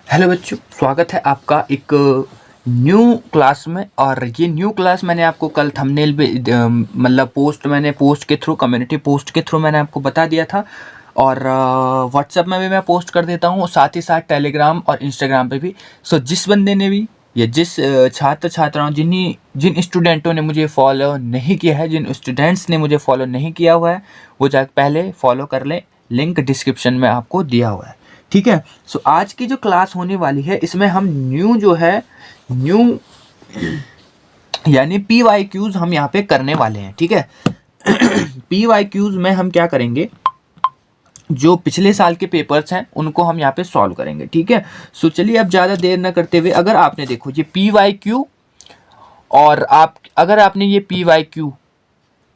Hello बच्चों, स्वागत है आपका एक न्यू क्लास में। और ये न्यू क्लास मैंने आपको कल थंबनेल पे मतलब पोस्ट के थ्रू, कम्युनिटी पोस्ट के थ्रू मैंने आपको बता दिया था। और व्हाट्सएप में भी मैं पोस्ट कर देता हूँ, साथ ही साथ टेलीग्राम और इंस्टाग्राम पे भी। सो जिस बंदे ने भी या जिस छात्र छात्राओं जिन स्टूडेंटों ने मुझे फॉलो नहीं किया है, जिन स्टूडेंट्स ने मुझे फॉलो नहीं किया हुआ है, वो जाकर पहले फॉलो कर लें। लिंक डिस्क्रिप्शन में आपको दिया हुआ है, ठीक है। सो आज की जो क्लास होने वाली है, इसमें हम न्यू यानी PYQs हम यहाँ पे करने वाले हैं, ठीक है। PYQs में हम क्या करेंगे, जो पिछले साल के पेपर्स हैं उनको हम यहाँ पे सॉल्व करेंगे, ठीक है। सो चलिए अब ज़्यादा देर ना करते हुए, अगर आपने देखो ये PYQ और अगर आपने ये PYQ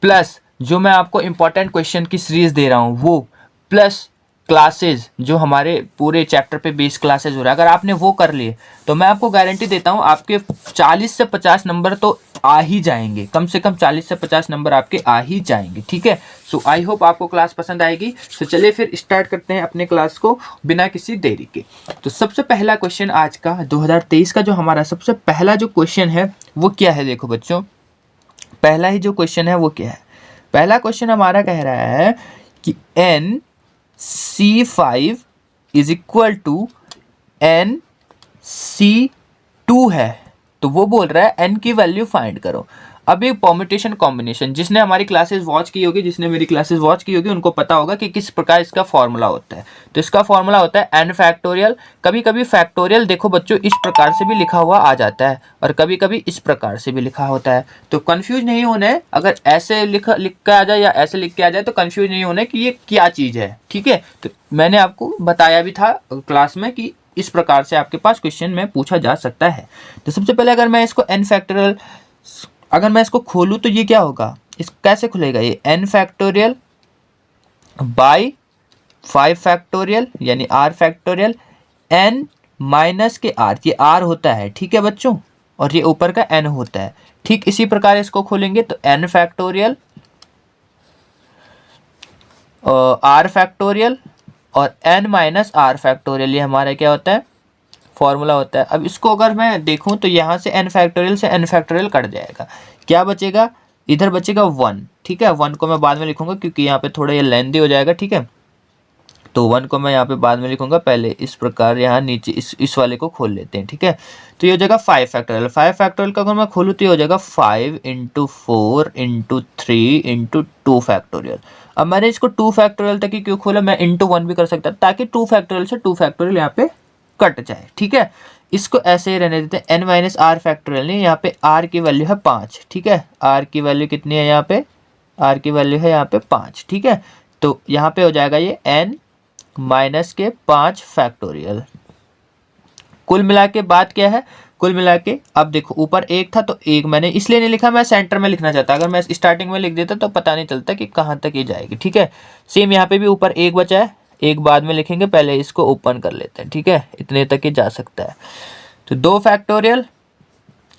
प्लस जो मैं आपको इंपॉर्टेंट क्वेश्चन की सीरीज दे रहा हूँ वो, प्लस क्लासेस जो हमारे पूरे चैप्टर पे बेस क्लासेस हो रहा है, अगर आपने वो कर लिए तो मैं आपको गारंटी देता हूँ आपके 40 से 50 नंबर तो आ ही जाएंगे। कम से कम 40 से 50 नंबर आपके आ ही जाएंगे, ठीक है। सो आई होप आपको क्लास पसंद आएगी। तो चलिए फिर स्टार्ट करते हैं अपने क्लास को बिना किसी देरी के। तो सबसे पहला क्वेश्चन आज का 2023 का जो हमारा सबसे पहला जो क्वेश्चन है वो क्या है, देखो बच्चों, पहला ही जो क्वेश्चन है वो क्या है। पहला क्वेश्चन हमारा कह रहा है कि NC5 is equal to NC2 है। तो वो बोल रहा है n की वैल्यू फाइंड करो। अब ये परम्यूटेशन कॉम्बिनेशन, जिसने हमारी क्लासेस वॉच की होगी, जिसने मेरी क्लासेस वॉच की होगी, उनको पता होगा कि किस प्रकार इसका फॉर्मूला होता है। तो इसका फॉर्मूला होता है n फैक्टोरियल। कभी कभी फैक्टोरियल देखो बच्चों इस प्रकार से भी लिखा हुआ आ जाता है और कभी कभी इस प्रकार से भी लिखा होता है। तो कंफ्यूज नहीं होना है, अगर ऐसे लिख के आ जाए या ऐसे लिख के आ जाए तो कंफ्यूज नहीं होना है कि ये क्या चीज़ है, ठीक है। तो मैंने आपको बताया भी था क्लास में कि इस प्रकार से आपके पास क्वेश्चन में पूछा जा सकता है। तो सबसे पहले अगर मैं इसको n फैक्टोरियल, अगर मैं इसको खोलूँ तो ये क्या होगा, इस कैसे खुलेगा, ये n फैक्टोरियल बाई 5 फैक्टोरियल यानी r फैक्टोरियल n माइनस के r, ये r होता है, ठीक है बच्चों, और ये ऊपर का n होता है। ठीक इसी प्रकार इसको खोलेंगे तो n फैक्टोरियल r फैक्टोरियल और n माइनस r फैक्टोरियल, ये हमारा क्या होता है, फॉर्मूला होता है। अब इसको अगर मैं देखूं तो यहाँ से n फैक्टोरियल से n फैक्टोरियल कट जाएगा, क्या बचेगा, इधर बचेगा 1, ठीक है। 1 को मैं बाद में लिखूंगा क्योंकि यहाँ पे थोड़ा ये लेंथी हो जाएगा, ठीक है। तो 1 को मैं यहाँ पे बाद में लिखूंगा, पहले इस प्रकार यहाँ नीचे इस वाले को खोल लेते हैं, ठीक है। तो ये हो जाएगा 5 फैक्टोरियल। 5 फैक्टोरियल का अगर मैं खोलूँ तो ये हो जाएगा 5 × 4 × 3 × 2 फैक्टोरियल। अब मैंने इसको 2 फैक्टोरियल तक ही क्यों खोला, मैं इंटू 1 भी कर सकता ताकि 2 फैक्टोरियल से 2 फैक्टोरियल यहाँ पे कट जाए, ठीक है। इसको ऐसे ही रहने देते हैं, n माइनस आर फैक्टोरियल नहीं, यहाँ पे r की वैल्यू है 5, ठीक है। r की वैल्यू कितनी है यहाँ पे, r की वैल्यू है यहाँ पे 5, ठीक है। तो यहाँ पे हो जाएगा ये n माइनस के 5 फैक्टोरियल। कुल मिला के बात क्या है, कुल मिला के अब देखो ऊपर 1 था तो 1 मैंने इसलिए नहीं लिखा, मैं सेंटर में लिखना चाहता, अगर मैं स्टार्टिंग में लिख देता तो पता नहीं चलता कि कहाँ तक ये जाएगी, ठीक है। सेम यहाँ पे भी ऊपर 1 बचा है, एक बाद में लिखेंगे, पहले इसको ओपन कर लेते हैं, ठीक है। इतने तक ही जा सकता है। तो 2 फैक्टोरियल,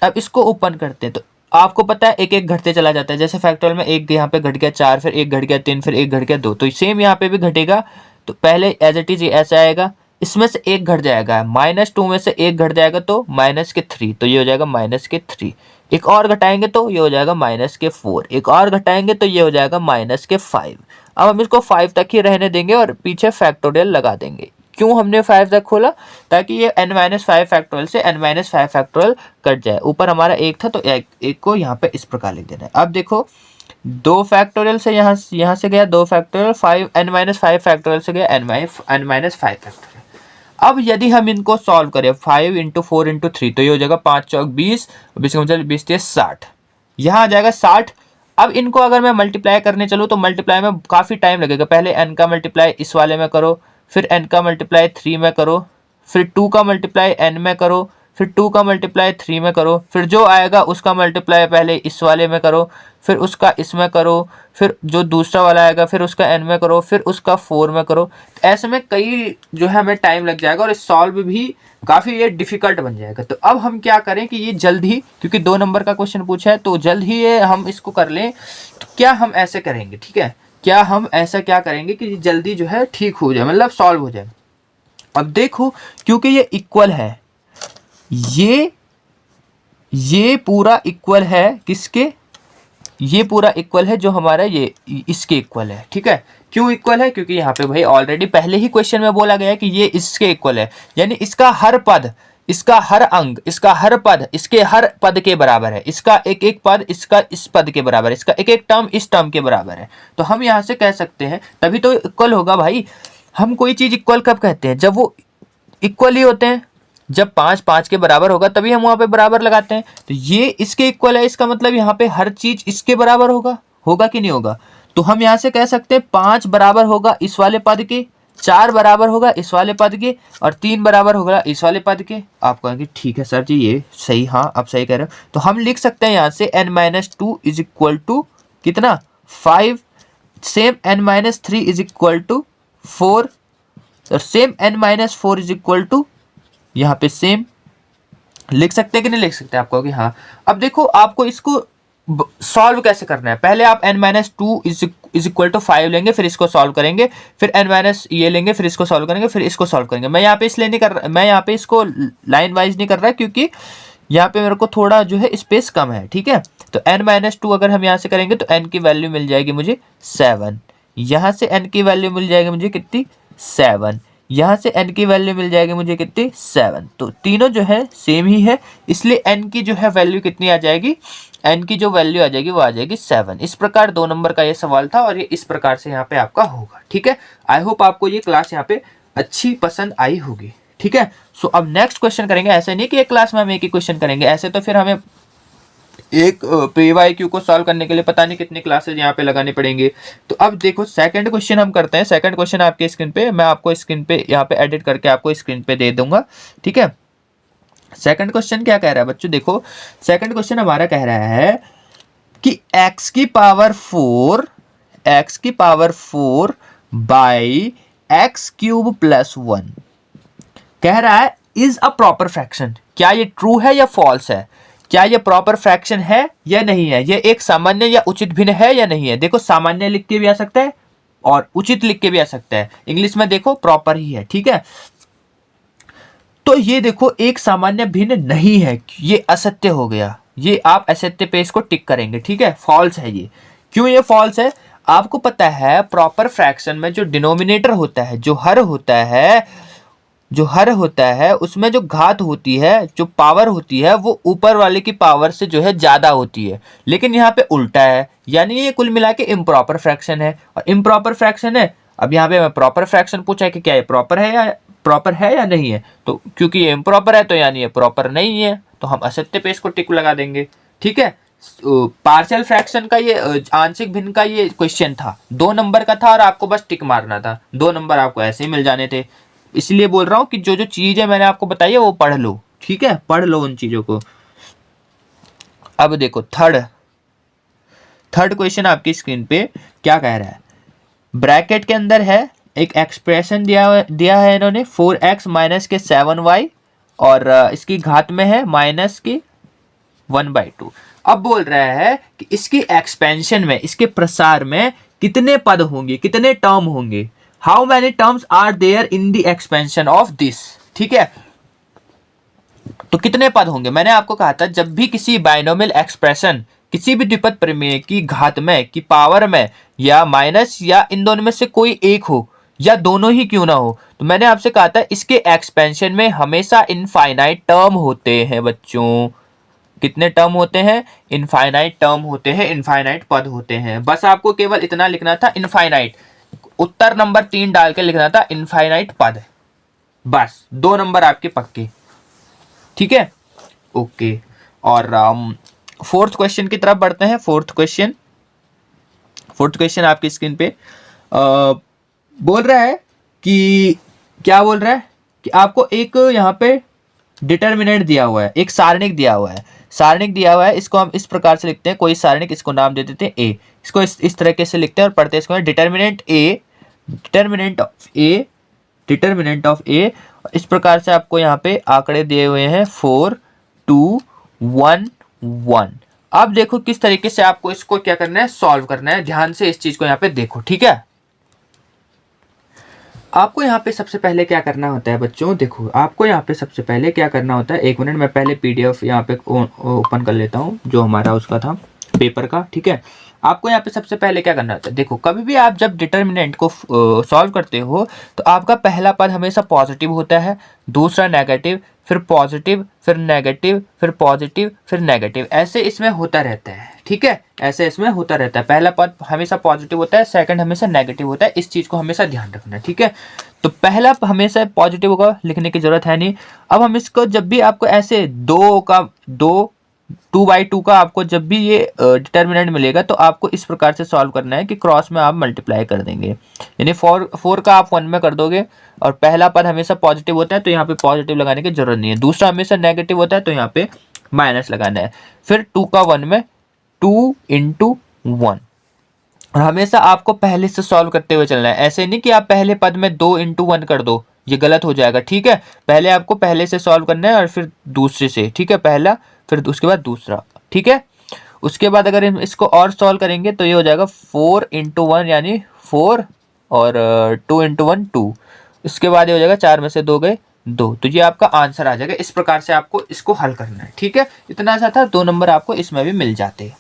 अब इसको ओपन करते हैं तो आपको पता है एक एक घटते चला जाता है। जैसे फैक्टोरियल में एक यहाँ पे घट गया 4, फिर एक घट गया 3, फिर एक घट गया 2, तो सेम यहाँ पे भी घटेगा। तो पहले एज इट इज ऐसा आएगा, इसमें से एक घट जाएगा, -2 में से एक घट जाएगा तो -3, तो ये हो जाएगा -3। एक और घटाएंगे तो ये हो जाएगा -4, एक और घटाएंगे तो ये हो जाएगा -5। अब हम इसको 5 तक ही रहने देंगे और पीछे फैक्टोरियल लगा देंगे। क्यों हमने 5 तक खोला, ताकि ये n-5 फैक्टोरियल से n-5 फैक्टोरियल कट जाए। ऊपर हमारा 1 था तो एक को यहाँ पे इस प्रकार लिख देना है। अब देखो 2 फैक्टोरियल से यहाँ से गया 2 फैक्टोरियल, 5 n-5 फैक्टोरियल से गया n-5 फैक्टोरियल। अब यदि हम इनको सॉल्व करें 5 × 4 × 3 तो ये हो जाएगा 5 चौक 20, 20 × 60, यहाँ आ जाएगा 60। अब इनको अगर मैं मल्टीप्लाई करने चलूँ तो मल्टीप्लाई में काफ़ी टाइम लगेगा। पहले n का मल्टीप्लाई इस वाले में करो, फिर n का मल्टीप्लाई 3 में करो, फिर 2 का मल्टीप्लाई n में करो, फिर 2 का मल्टीप्लाई 3 में करो, फिर जो आएगा उसका मल्टीप्लाई पहले इस वाले में करो, फिर उसका इसमें करो, फिर जो दूसरा वाला आएगा फिर उसका n में करो, फिर उसका 4 में करो। ऐसे में कई जो है हमें टाइम लग जाएगा और सॉल्व भी काफ़ी ये डिफ़िकल्ट बन जाएगा। तो अब हम क्या करें कि ये जल्द ही, क्योंकि 2 नंबर का क्वेश्चन पूछा है तो जल्द ही ये हम इसको कर लें। तो क्या हम ऐसे करेंगे, ठीक है, क्या हम ऐसा क्या करेंगे कि जल्दी जो है ठीक हो जाए, मतलब सॉल्व हो जाए। अब देखो क्योंकि ये इक्वल है, ये पूरा इक्वल है किसके, ये पूरा इक्वल है जो हमारा ये इसके इक्वल है, ठीक है। क्यों इक्वल है, क्योंकि यहाँ पे भाई ऑलरेडी पहले ही क्वेश्चन में बोला गया है कि ये इसके इक्वल है, यानी इसका हर पद, इसका हर अंग, इसका हर पद इसके हर पद के बराबर है, इसका एक एक पद इसका इस पद के बराबर है, इसका एक एक टर्म इस टर्म के बराबर है। तो हम यहाँ से कह सकते हैं, तभी तो इक्वल होगा भाई। हम कोई चीज इक्वल कब कहते हैं, जब वो इक्वल ही होते हैं, जब 5 5 के बराबर होगा तभी हम वहां पे बराबर लगाते हैं। तो ये इसके इक्वल है, इसका मतलब यहाँ पे हर चीज इसके बराबर होगा कि नहीं होगा। तो हम यहाँ से कह सकते हैं 5 बराबर होगा इस वाले पद के, 4 बराबर होगा इस वाले पद के, और 3 बराबर होगा इस वाले पद के। आप कहेंगे ठीक है सर जी ये सही, हाँ आप सही कह रहे हो। तो हम लिख सकते हैं यहाँ से n-2 इज इक्वल टू कितना 5, same n-3 is equal to 4, और same n-4 is equal to, यहाँ पे सेम लिख सकते हैं कि नहीं लिख सकते, आप कहोगे हाँ। अब देखो आपको इसको सॉल्व कैसे करना है, पहले आप n-2 इज इक्वल टू 5 लेंगे, फिर इसको सॉल्व करेंगे, फिर n- ये लेंगे, फिर इसको सॉल्व करेंगे, फिर इसको सॉल्व करेंगे। मैं यहाँ पे इसलिए नहीं कर रहा, मैं यहाँ पे इसको लाइन वाइज नहीं कर रहा क्योंकि यहाँ पे मेरे को थोड़ा जो है स्पेस कम है, ठीक है। तो n-2 अगर हम यहाँ से करेंगे तो n की वैल्यू मिल जाएगी मुझे 7, यहाँ से n की वैल्यू मिल जाएगी मुझे कितनी 7, यहाँ से n की वैल्यू मिल जाएगी मुझे कितनी 7। तो तीनों जो है सेम ही है, इसलिए n की जो है वैल्यू कितनी आ जाएगी, n की जो वैल्यू आ जाएगी वो आ जाएगी 7। इस प्रकार 2 नंबर का ये सवाल था और ये इस प्रकार से यहाँ पे आपका होगा, ठीक है। आई होप आपको ये क्लास यहाँ पे अच्छी पसंद आई होगी, ठीक है। सो अब नेक्स्ट क्वेश्चन करेंगे, ऐसे नहीं कि एक क्लास में हम एक ही क्वेश्चन करेंगे, ऐसे तो फिर हमें एक PYQ को सॉल्व करने के लिए पता नहीं कितनी क्लासेस यहाँ पे लगानी पड़ेंगी। तो अब देखो सेकंड क्वेश्चन हम करते हैं। सेकंड क्वेश्चन आपके स्क्रीन पे, मैं आपको स्क्रीन पे यहाँ पे एडिट करके आपको स्क्रीन पे दे दूंगा, ठीक है। सेकंड क्वेश्चन क्या कह रहा है बच्चों, देखो सेकंड क्वेश्चन हमारा कह रहा है कि x की power 4 by x cube plus 1 कह रहा है इज अ प्रॉपर फ्रैक्शन। क्या ये ट्रू है या फॉल्स है, क्या ये प्रॉपर फ्रैक्शन है या नहीं है, ये एक सामान्य या उचित भिन्न है या नहीं है। देखो सामान्य लिख के भी आ सकता है और उचित लिख के भी आ सकता है, इंग्लिश में देखो प्रॉपर ही है, ठीक है। तो ये देखो एक सामान्य भिन्न नहीं है, ये असत्य हो गया, ये आप असत्य पे इसको टिक करेंगे, ठीक है, फॉल्स है ये। क्यों ये फॉल्स है, आपको पता है प्रॉपर फ्रैक्शन में जो डिनोमिनेटर होता है, जो हर होता है उसमें जो घात होती है, जो पावर होती है वो ऊपर वाले की पावर से जो है ज्यादा होती है, लेकिन यहाँ पे उल्टा है, यानी ये कुल मिला के इम्प्रॉपर फ्रैक्शन है। और इम्प्रॉपर फ्रैक्शन है, अब यहाँ पे मैं प्रॉपर फ्रैक्शन पूछा है कि क्या ये प्रॉपर है या नहीं है, तो क्योंकि ये इम्प्रॉपर है तो यानी ये प्रॉपर नहीं है, तो हम असत्य पे इसको टिक लगा देंगे, ठीक है। पार्शियल फ्रैक्शन का ये आंशिक भिन्न का ये क्वेश्चन था, 2 नंबर का था और आपको बस टिक मारना था, 2 नंबर आपको ऐसे ही मिल जाने थे। इसलिए बोल रहा हूं कि जो जो चीजें मैंने आपको बताई है वो पढ़ लो, ठीक है, पढ़ लो उन चीजों को। अब देखो थर्ड क्वेश्चन आपकी स्क्रीन पे क्या कह रहा है, ब्रैकेट के अंदर है एक एक्सप्रेशन दिया है इन्होंने 4x माइनस के 7y और इसकी घात में है माइनस की 1/2। अब बोल रहा है कि इसकी एक्सपेंशन में, इसके प्रसार में कितने पद होंगे, कितने टर्म होंगे, how many terms are there in the expansion of this, ठीक है। तो कितने पद होंगे, मैंने आपको कहा था जब भी किसी बाइनोमियल एक्सप्रेशन, किसी भी द्विपद प्रमेय की घात में, की पावर में या माइनस या इन दोनों में से कोई एक हो या दोनों ही क्यों ना हो, तो मैंने आपसे कहा था इसके एक्सपेंशन में हमेशा इनफाइनाइट टर्म होते हैं बच्चों। कितने टर्म होते हैं, इनफाइनाइट टर्म होते हैं, इनफाइनाइट पद होते हैं। बस आपको केवल इतना लिखना था इनफाइनाइट, उत्तर नंबर 3 डाल के लिखना था इनफाइनाइट पद, बस 2 नंबर आपके पक्के, ठीक है, ओके। और फोर्थ क्वेश्चन की तरफ बढ़ते हैं। फोर्थ क्वेश्चन आपकी स्क्रीन पे बोल रहा है कि क्या बोल रहा है कि आपको एक यहाँ पे डिटर्मिनेंट दिया हुआ है, एक सारणिक दिया हुआ है, इसको हम इस प्रकार से लिखते हैं, कोई सारणिक, इसको नाम दे देते हैं ए, इसको इस तरीके से लिखते हैं और पढ़ते हैं इसको डिटर्मिनेंट ऑफ ए। इस प्रकार से आपको यहाँ पे आंकड़े दिए हुए हैं 4 2 1 1। अब देखो किस तरीके से आपको इसको क्या करना है, सॉल्व करना है, ध्यान से इस चीज को यहाँ पे देखो, ठीक है। आपको यहाँ पे सबसे पहले क्या करना होता है बच्चों, देखो आपको यहाँ पे सबसे पहले क्या करना होता है, एक मिनट मैं पहले PDF यहाँ पे ओपन कर लेता हूँ जो हमारा उसका था पेपर का, ठीक है। आपको यहाँ पे सबसे पहले क्या करना होता है, देखो कभी भी आप जब डिटर्मिनेंट को सॉल्व करते हो तो आपका पहला पद हमेशा पॉजिटिव होता है, दूसरा नेगेटिव, फिर पॉजिटिव, फिर नेगेटिव, फिर पॉजिटिव, फिर नेगेटिव, ऐसे इसमें होता रहता है, ठीक है। ऐसे इसमें होता रहता है, पहला पद हमेशा पॉजिटिव होता है, सेकंड हमेशा नेगेटिव होता है, इस चीज़ को हमेशा ध्यान रखना है, ठीक है। तो पहला हमेशा पॉजिटिव होगा, लिखने की जरूरत है नहीं। अब हम इसको जब भी आपको ऐसे 2/2 का आपको जब भी ये डिटर्मिनेंट मिलेगा तो आपको इस प्रकार से सॉल्व करना है कि क्रॉस में आप मल्टीप्लाई कर देंगे, यानी 4 का आप 1 में कर दोगे, और पहला पद हमेशा पॉजिटिव होता है तो यहाँ पे पॉजिटिव लगाने की जरूरत नहीं है, दूसरा हमेशा नेगेटिव होता है तो यहाँ पे माइनस लगाना है, फिर 2 का 1 में 2 × 1, और हमेशा आपको पहले से सॉल्व करते हुए चलना है, ऐसे नहीं कि आप पहले पद में 2 × 1 कर दो, ये गलत हो जाएगा, ठीक है। पहले आपको पहले से सॉल्व करना है और फिर दूसरे से, ठीक है, पहला फिर उसके बाद दूसरा, ठीक है। उसके बाद अगर हम इसको और सॉल्व करेंगे तो ये हो जाएगा 4 × 1 यानी 4, और 2 × 1 2, इसके बाद ये हो जाएगा 4 में से 2 गए 2, तो ये आपका आंसर आ जाएगा। इस प्रकार से आपको इसको हल करना है, ठीक है। इतना सा था, 2 नंबर आपको इसमें भी मिल जाते हैं।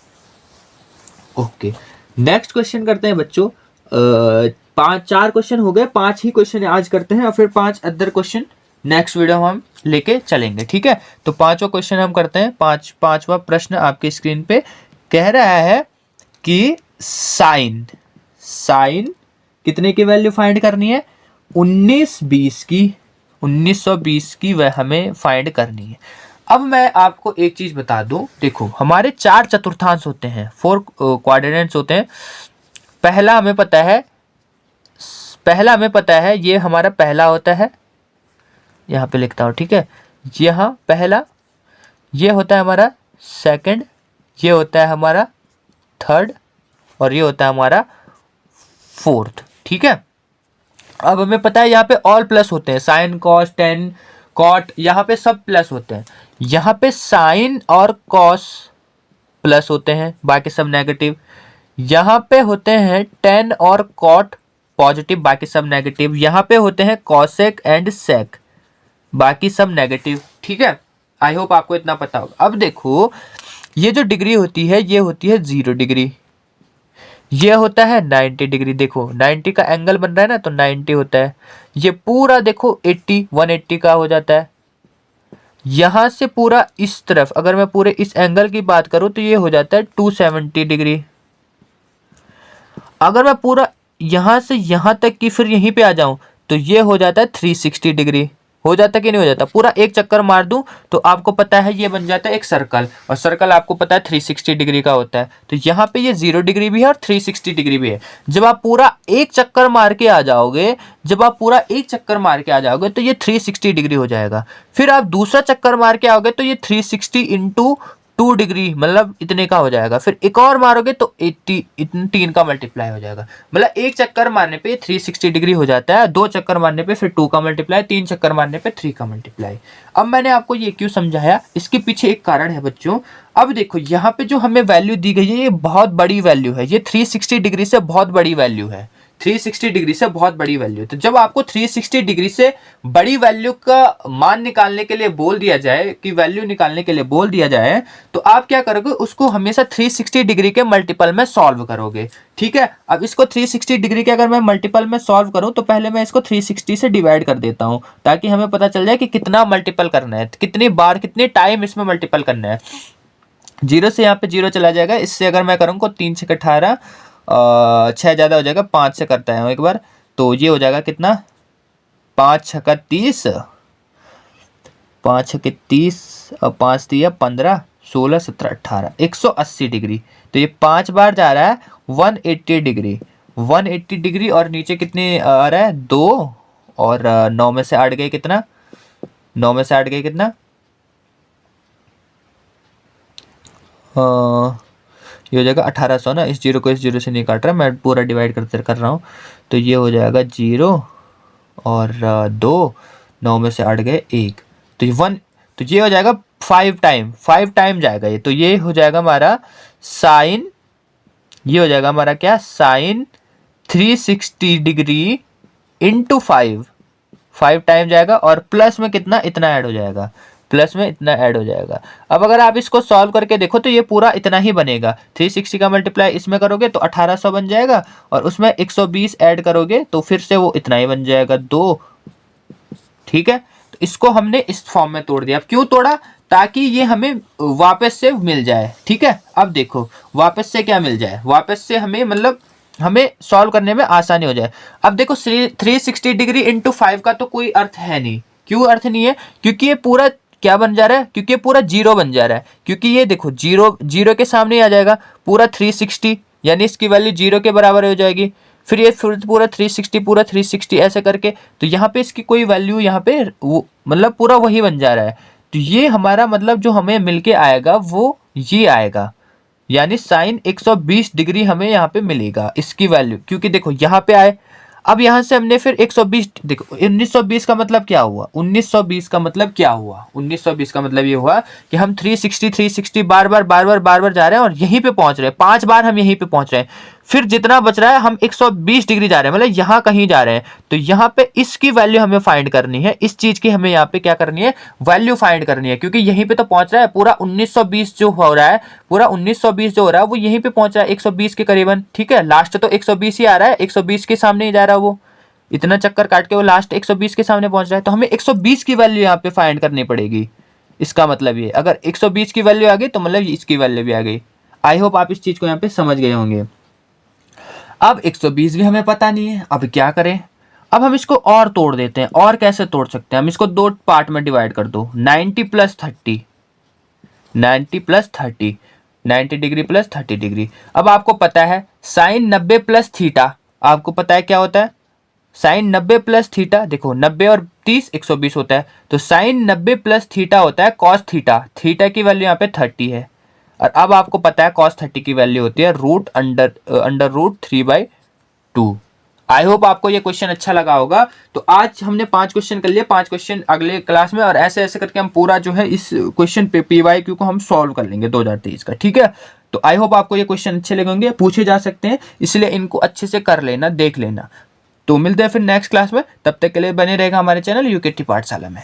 ओके, नेक्स्ट क्वेश्चन करते हैं बच्चों। 4 क्वेश्चन हो गए, 5 ही क्वेश्चन आज करते हैं और फिर 5 अदर क्वेश्चन नेक्स्ट वीडियो हम लेके चलेंगे, ठीक है। तो 5वां क्वेश्चन हम करते हैं। पांचवा प्रश्न आपके स्क्रीन पे कह रहा है कि साइन कितने की वैल्यू फाइंड करनी है, 1920 की वह हमें फाइंड करनी है। अब मैं आपको एक चीज बता दूं, देखो हमारे 4 चतुर्थांश होते हैं, 4 क्वाड्रेंट्स होते हैं। पहला हमें पता है ये हमारा पहला होता है, यहाँ पे लिखता हूँ, ठीक है। यहाँ पहला, ये होता है हमारा सेकंड, ये होता है हमारा थर्ड, और ये होता है हमारा फोर्थ, ठीक है। अब हमें पता है यहाँ पे ऑल प्लस होते हैं, साइन कॉस टेन कॉट, यहाँ पे सब प्लस होते हैं। यहाँ पे साइन और कॉस प्लस होते हैं, बाकी सब नेगेटिव। यहाँ पे होते हैं टेन और कॉट पॉजिटिव, बाकी सब नेगेटिव। यहाँ पे होते हैं कॉसेक एंड सेक, बाकी सब नेगेटिव, ठीक है। आई होप आपको इतना पता होगा। अब देखो ये जो डिग्री होती है ये होती है 0 डिग्री, ये होता है 90 डिग्री। देखो 90 का एंगल बन रहा है ना, तो 90 होता है। ये पूरा देखो 180 का हो जाता है। यहां से पूरा इस तरफ अगर मैं पूरे इस एंगल की बात करूं तो ये हो जाता है 270 डिग्री। अगर मैं पूरा यहां से यहां तक की फिर यहीं पे आ जाऊं तो ये हो जाता है 360 डिग्री। हो जाता कि नहीं हो जाता, पूरा एक चक्कर मार दूं तो आपको पता है ये बन जाता है एक सर्कल, और सर्कल आपको पता है 360 डिग्री का होता है। तो यहाँ पे ये 0 डिग्री भी है और 360 डिग्री भी है। जब आप पूरा एक चक्कर मार के आ जाओगे तो ये 360 डिग्री हो जाएगा। फिर आप दूसरा चक्कर मार के आओगे तो ये 360 × 2 डिग्री मतलब इतने का हो जाएगा। फिर एक और मारोगे तो 80 3 का मल्टीप्लाई हो जाएगा। मतलब एक चक्कर मारने पे 360 डिग्री हो जाता है, 2 चक्कर मारने पे फिर 2 का मल्टीप्लाई, 3 चक्कर मारने पे 3 का मल्टीप्लाई। अब मैंने आपको ये क्यों समझाया, इसके पीछे एक कारण है बच्चों। अब देखो यहाँ पे जो हमें वैल्यू दी गई है ये बहुत बड़ी वैल्यू है, ये 360 डिग्री से बहुत बड़ी वैल्यू है, 360 डिग्री से बहुत बड़ी वैल्यू। तो जब आपको 360 डिग्री से बड़ी वैल्यू का मान निकालने के लिए बोल दिया जाए, कि वैल्यू निकालने के लिए बोल दिया जाए, तो आप क्या करोगे, उसको हमेशा 360 डिग्री के मल्टीपल में सॉल्व करोगे, ठीक है। अब इसको 360 डिग्री के अगर मैं मल्टीपल में सॉल्व करूं तो पहले मैं इसको 360 से डिवाइड कर देता हूं, ताकि हमें पता चल जाए कि कितना मल्टीपल करना है, कितनी बार कितने टाइम इसमें मल्टीपल करना है। 0 से यहाँ पे 0 चला जाएगा, इससे अगर मैं करूँगा 3 6 18 6 ज़्यादा हो जाएगा, 5 से करता है एक बार, तो ये हो जाएगा कितना, 5 6 30, 5 6 30 और 5 3 15 16 17 18 180 डिग्री। तो ये 5 बार जा रहा है 180 डिग्री, 180 डिग्री। और नीचे कितने आ रहा है 2, और 9 में से 8 गए कितना, 9 में से 8 गए कितना, ये हो जाएगा 1800 ना। इस 0 को इस 0 से नहीं काट रहा, मैं पूरा डिवाइड करते कर रहा हूँ। तो ये हो जाएगा 0 और 2, 9 में से 8 गए 1, तो ये 1, तो ये हो जाएगा 5 टाइम जाएगा ये। तो ये हो जाएगा हमारा साइन, ये हो जाएगा हमारा क्या, साइन 360 डिग्री इंटू 5 टाइम जाएगा और प्लस में कितना, इतना ऐड हो जाएगा, प्लस में इतना ऐड हो जाएगा। अब अगर आप इसको सॉल्व करके देखो तो ये पूरा इतना ही बनेगा। 360 का मल्टीप्लाई इसमें करोगे तो 1800 बन जाएगा और उसमें 120 ऐड करोगे तो फिर से वो इतना ही बन जाएगा 2। ठीक है, तो इसको हमने इस फॉर्म में तोड़ दिया। अब क्यों तोड़ा, ताकि ये हमें वापस से मिल जाए। ठीक है, अब देखो वापस से क्या मिल जाए, वापस से हमें मतलब हमें सॉल्व करने में आसानी हो जाए। अब देखो 360 डिग्री इंटू 5 का तो कोई अर्थ है नहीं। क्यों अर्थ नहीं है, क्योंकि ये पूरा क्या बन जा रहा है, क्योंकि ये पूरा जीरो बन जा रहा है। क्योंकि ये देखो जीरो जीरो के सामने आ जाएगा पूरा 360, यानी इसकी वैल्यू जीरो के बराबर हो जाएगी। फिर ये पूरा 360 पूरा 360 ऐसे करके, तो यहाँ पे इसकी कोई वैल्यू यहाँ पे वो मतलब पूरा वही बन जा रहा है। तो ये हमारा मतलब जो हमें मिलके आएगा वो ये आएगा, यानी साइन 120 डिग्री हमें यहाँ पे मिलेगा इसकी वैल्यू। क्योंकि देखो यहाँ पे आए, अब यहाँ से हमने फिर 120, देखो 1920 का मतलब क्या हुआ, 1920 का मतलब क्या हुआ, 1920 का मतलब ये हुआ कि हम 360 बार बार जा रहे हैं और यहीं पे पहुंच रहे हैं, 5 बार हम यहीं पे पहुंच रहे हैं। फिर जितना बच रहा है हम 120 डिग्री जा रहे हैं, मतलब यहाँ कहीं जा रहे हैं। तो यहाँ पे इसकी वैल्यू हमें फाइंड करनी है, इस चीज की हमें यहाँ पे क्या करनी है, वैल्यू फाइंड करनी है। क्योंकि यहीं पे तो पहुंच रहा है पूरा 1920 जो हो रहा है, पूरा 1920 जो हो रहा है वो यहीं पे पहुंच रहा है 120 के करीबन। ठीक है, लास्ट तो 120 ही आ रहा है, 120 के सामने ही जा रहा है, वो इतना चक्कर काट के वो लास्ट 120 के सामने पहुंच रहा है। तो हमें 120 की वैल्यू यहाँ पे फाइंड करनी पड़ेगी। इसका मतलब ये, अगर 120 की वैल्यू आ गई तो मतलब इसकी वैल्यू भी आ गई। आई होप आप इस चीज को यहाँ पे समझ गए होंगे। अब 120 भी हमें पता नहीं है, अब क्या करें, अब हम इसको और तोड़ देते हैं। और कैसे तोड़ सकते हैं, हम इसको 2 पार्ट में डिवाइड कर दो, 90 plus 30, 90 plus 30, 90 degree plus 30 degree. अब आपको पता है साइन 90 प्लस थीटा, आपको पता है क्या होता है, साइन 90 प्लस थीटा, देखो 90 और 30 120 होता है, तो साइन 90 प्लस थीटा होता है कॉस थीटा। थीटा की वैल्यू यहाँ पे 30 है। और अब आपको पता है कॉस 30 की वैल्यू होती है root under root 3/2। I hope आपको ये क्वेश्चन अच्छा लगा होगा। तो आज हमने 5 क्वेश्चन कर लिए, 5 क्वेश्चन अगले क्लास में, और ऐसे ऐसे करके हम पूरा जो है इस क्वेश्चन पे PYQ को हम सॉल्व कर लेंगे 2023 का। ठीक है, तो आई होप आपको ये क्वेश्चन अच्छे लगेंगे, पूछे जा सकते हैं, इसलिए इनको अच्छे से कर लेना, देख लेना। तो मिलते हैं फिर नेक्स्ट क्लास में, तब तक के लिए बने रहेगा हमारे चैनल UKT पाठशाला में।